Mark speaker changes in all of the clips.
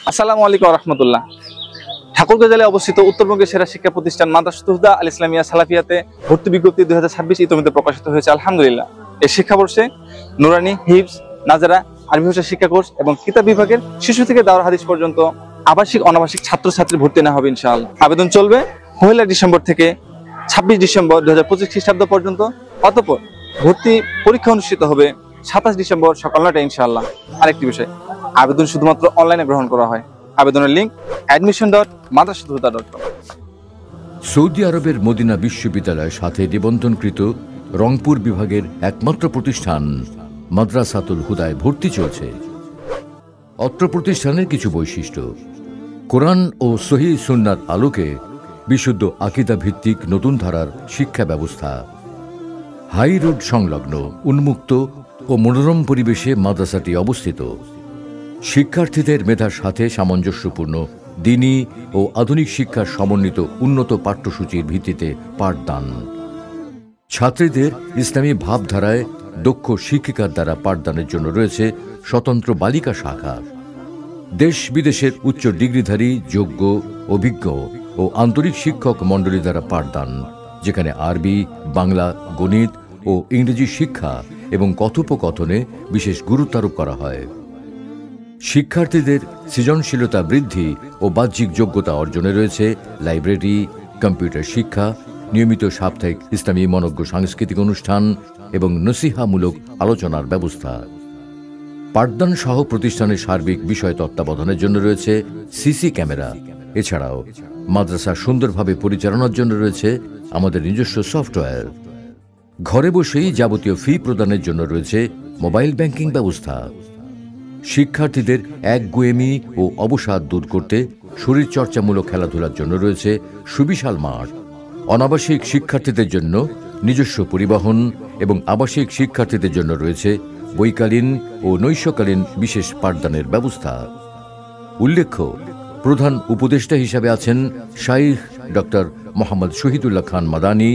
Speaker 1: আসসালামু আলাইকুম রহমতুল্লাহ। ঠাকুরগাঁও জেলায় অবস্থিত উত্তরবঙ্গের সেরা শিক্ষা প্রতিষ্ঠান মাদ্রাসাতুল হুদা আল ইসলামিয়া সালাফিয়াতে ভর্তি বিজ্ঞপ্তি 2026 ইতিমধ্যে প্রকাশিত হয়েছে। আলহামদুলিল্লাহ, এই শিক্ষাবর্ষে নুরানি, হিফজ, নাজারা, আরবি ভাষা শিক্ষা কোর্স এবং কিতাব বিভাগের শিশু থেকে দাওরা হাদিস পর্যন্ত আবাসিক অনাবাসিক ছাত্রছাত্রী ভর্তি নেওয়া হবে ইনশাআল্লাহ। আবেদন চলবে 1 ডিসেম্বর থেকে 26 ডিসেম্বর 2025 খ্রিস্টাব্দ পর্যন্ত। অতঃপর ভর্তি পরীক্ষা অনুষ্ঠিত হবে 27 ডিসেম্বর সকাল 9টায় ইনশাআল্লাহ। আরেকটি বিষয়, আবেদন শুধুমাত্র অনলাইনে গ্রহণ করা হয়। আবেদনের লিঙ্ক admission.madrasatuhuda.com।
Speaker 2: সৌদি আরবের মদিনা বিশ্ববিদ্যালয়ের সাথে নিবন্ধনকৃত রংপুর বিভাগের একমাত্র প্রতিষ্ঠান মাদ্রাসাতুল হুদায় ভর্তি চলছে। অত্র প্রতিষ্ঠানের কিছু বৈশিষ্ট্য: কোরআন ও সহিহ সুন্নাহর আলোকে বিশুদ্ধ আকীদা ভিত্তিক নতুন ধারার শিক্ষা ব্যবস্থা। হাই রোড সংলগ্ন উন্মুক্ত ও মনোরম পরিবেশে মাদ্রাসাটি অবস্থিত। শিক্ষার্থীদের মেধার সাথে সামঞ্জস্যপূর্ণ দ্বীনি ও আধুনিক শিক্ষার সমন্বিত উন্নত পাঠ্যসূচির ভিত্তিতে পাঠদান। ছাত্রীদের ইসলামী ভাবধারায় দক্ষ শিক্ষিকার দ্বারা পাঠদানের জন্য রয়েছে স্বতন্ত্র বালিকা শাখা। দেশ বিদেশের উচ্চ ডিগ্রিধারী, যোগ্য, অভিজ্ঞ ও আন্তরিক শিক্ষক মণ্ডলী দ্বারা পাঠদান, যেখানে আরবি, বাংলা, গণিত ও ইংরেজি শিক্ষা এবং কথোপকথনে বিশেষ গুরুত্ব আরোপ করা হয়। শিক্ষার্থীদের সৃজনশীলতা বৃদ্ধি ও বাহ্যিক যোগ্যতা অর্জনে রয়েছে লাইব্রেরি, কম্পিউটার শিক্ষা, নিয়মিত সাপ্তাহিক ইসলামী মনজ্ঞ সাংস্কৃতিক অনুষ্ঠান এবং নসিহামূলক আলোচনার ব্যবস্থা। পাঠদান সহ প্রতিষ্ঠানের সার্বিক বিষয় তত্ত্বাবধানের জন্য রয়েছে সিসি ক্যামেরা। এছাড়াও মাদ্রাসা সুন্দরভাবে পরিচালনার জন্য রয়েছে আমাদের নিজস্ব সফটওয়্যার। ঘরে বসেই যাবতীয় ফি প্রদানের জন্য রয়েছে মোবাইল ব্যাংকিং ব্যবস্থা। শিক্ষার্থীদের একগুঁয়েমি ও অবসাদ দূর করতে শরীরচর্চামূলক খেলাধুলার জন্য রয়েছে সুবিশাল মাঠ। অনাবাসিক শিক্ষার্থীদের জন্য নিজস্ব পরিবহন এবং আবাসিক শিক্ষার্থীদের জন্য রয়েছে বৈকালীন ও নৈশকালীন বিশেষ পাঠদানের ব্যবস্থা। উল্লেখ্য, প্রধান উপদেষ্টা হিসাবে আছেন শাইখ ডক্টর মোহাম্মদ শহীদুল্লাহ খান মাদানী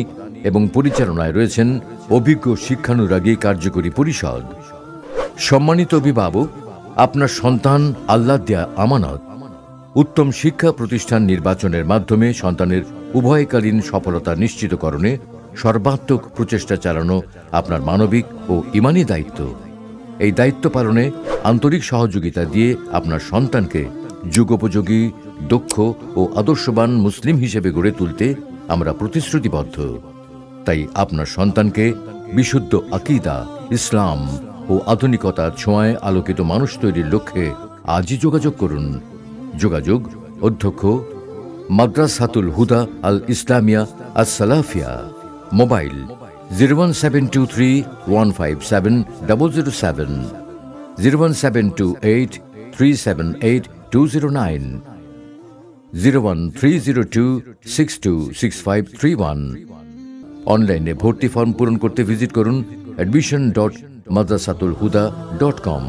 Speaker 2: এবং পরিচালনায় রয়েছেন অভিজ্ঞ শিক্ষানুরাগী কার্যকরী পরিষদ। সম্মানিত অভিভাবক, আপনার সন্তান আল্লাহ দেয়া আমানত। উত্তম শিক্ষা প্রতিষ্ঠান নির্বাচনের মাধ্যমে সন্তানের উভয়কালীন সফলতা নিশ্চিতকরণে সর্বাত্মক প্রচেষ্টা চালানো আপনার মানবিক ও ঈমানী দায়িত্ব। এই দায়িত্ব পালনে আন্তরিক সহযোগিতা দিয়ে আপনার সন্তানকে যুগোপযোগী, দক্ষ ও আদর্শবান মুসলিম হিসেবে গড়ে তুলতে আমরা প্রতিশ্রুতিবদ্ধ। তাই আপনার সন্তানকে বিশুদ্ধ আকীদা, ইসলাম ও আধুনিকতার ছোঁয়ায় আলোকিত মানুষ তৈরির লক্ষ্যে আজই যোগাযোগ করুন। যোগাযোগ: অধ্যক্ষ, মাদ্রাসাতুল হুদা আল ইসলামিয়া আস সালাফিয়া। মোবাইল 01723157007, 01728378209, 01302626531। অনলাইনে ভর্তি ফর্ম পূরণ করতে ভিজিট করুন admission.madrasatulhuda.com।